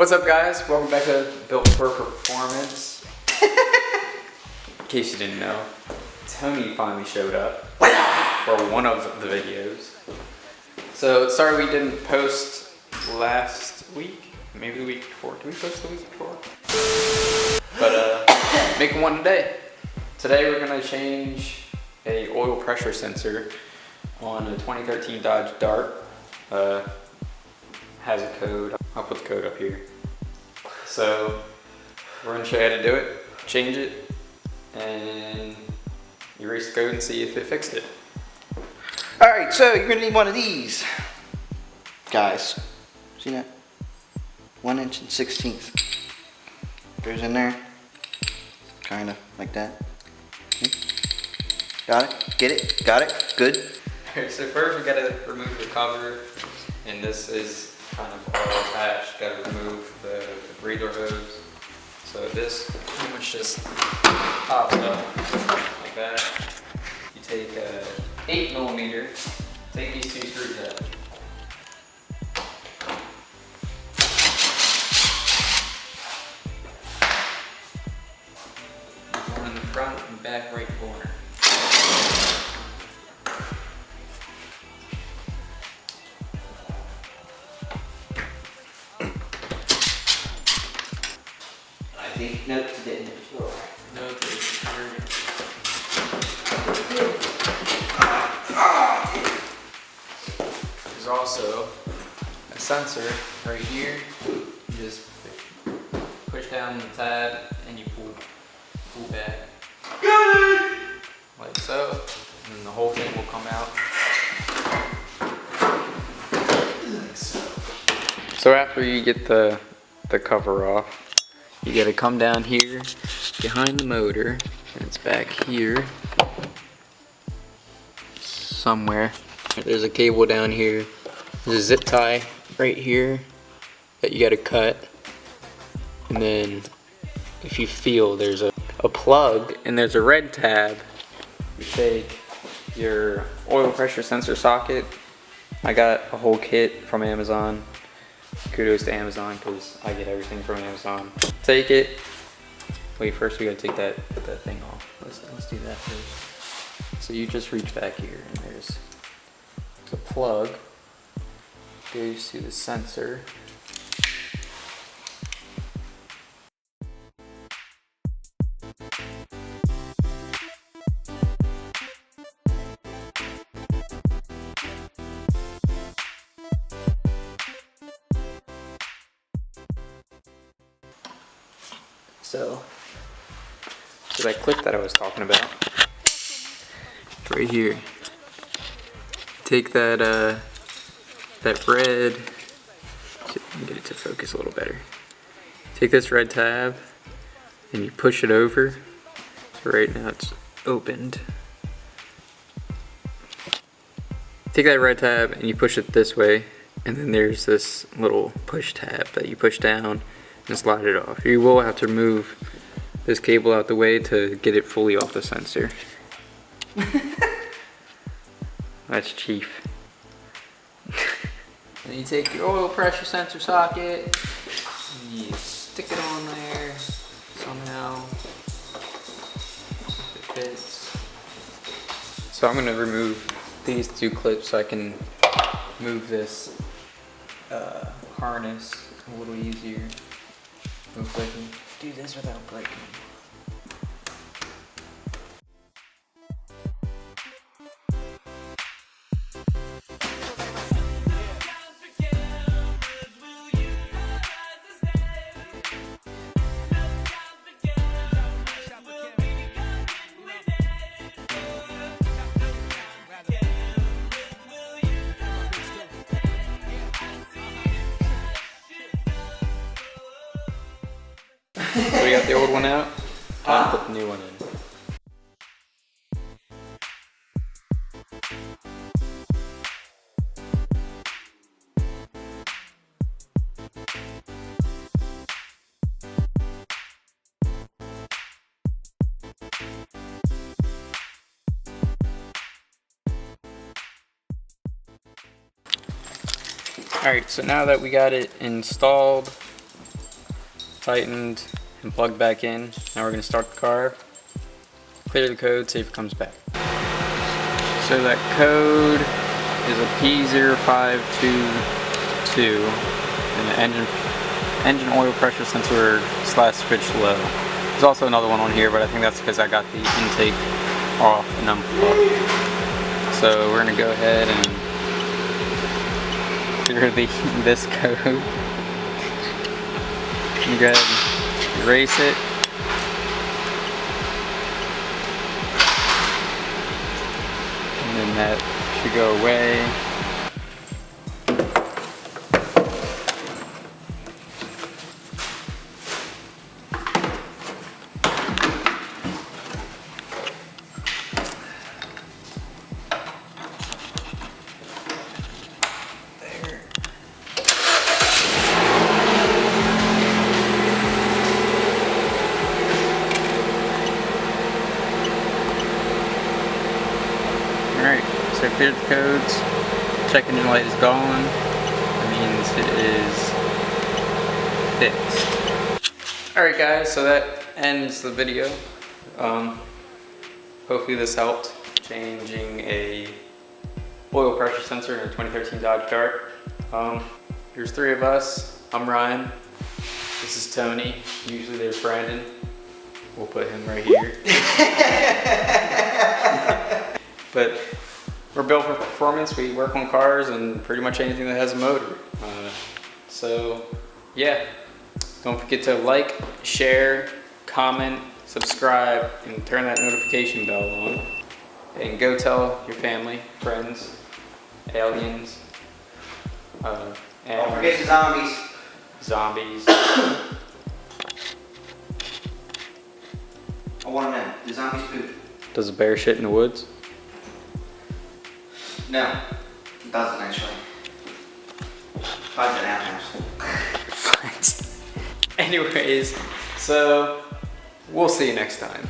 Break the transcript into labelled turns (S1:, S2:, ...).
S1: What's up, guys? Welcome back to Built for Performance. In case you didn't know, Tony finally showed up for one of the videos. So sorry we didn't post last week, maybe the week before. Did we post the week before? But making one today. Today we're gonna change a oil pressure sensor on a 2013 Dodge Dart. Has a code. I'll put the code up here. So we're gonna show you how to do it, change it, and erase the code and see if it fixed it.
S2: All right, so you're gonna need one of these guys. See that? 1 inch and 1/16. Goes in there, kind of like that. Got it? Get it? Got it? Good.
S1: Alright, so first we gotta remove the cover, and this is kind of all attached. Gotta remove the breather hose. So this pretty much just pops up like that. You take a 8mm, take these two screws out. One in the front and back right corner.
S2: Note to the floor.
S1: Note to There's also a sensor right here. You just push down the tab and you pull back. Like so. And then the whole thing will come out. Like so. So after you get the cover off, you gotta come down here behind the motor, and it's back here somewhere. There's a cable down here. There's a zip tie right here that you gotta cut. And then if you feel, there's a plug and there's a red tab. You take your oil pressure sensor socket. I got a whole kit from Amazon. Kudos to Amazon because I get everything from Amazon. Take it. Wait, first we gotta take that thing off. Let's do that first. So you just reach back here and there's the plug. Goes to the sensor. So that clip that I was talking about, right here. Take that red. Let me get it to focus a little better. Take this red tab and you push it over. So right now it's opened. Take that red tab and you push it this way, and then there's this little push tab that you push down and slide it off. You will have to move this cable out the way to get it fully off the sensor. That's chief. Then you take your oil pressure sensor socket and you stick it on there somehow. If it fits. So I'm gonna remove these two clips so I can move this harness a little easier. Hopefully I can do this without breaking. So we got the old one out, time to put the new one in. Alright, so now that we got it installed, tightened and plugged back in. Now we're gonna start the car, clear the code, see if it comes back. So that code is a P0522 and the engine oil pressure sensor / switch low. There's also another one on here, but I think that's because I got the intake off and unplugged. So we're gonna go ahead and clear this code. You go ahead and erase it. And then that should go away. Alright, so cleared the codes, check engine light is gone, that means it is fixed. Alright guys, so that ends the video. Hopefully this helped, changing a oil pressure sensor in a 2013 Dodge Dart. There's 3 of us. I'm Ryan, this is Tony, usually there's Brandon. We'll put him right here. But we're built for performance. We work on cars and pretty much anything that has a motor. So yeah, don't forget to like, share, comment, subscribe, and turn that notification bell on. And go tell your family, friends, aliens,
S2: Don't forget the zombies.
S1: Zombies.
S2: I want to know, do zombies poop?
S1: Does a bear shit in the woods?
S2: No, it doesn't actually. Probably an outhouse.
S1: Anyways, so we'll see you next time.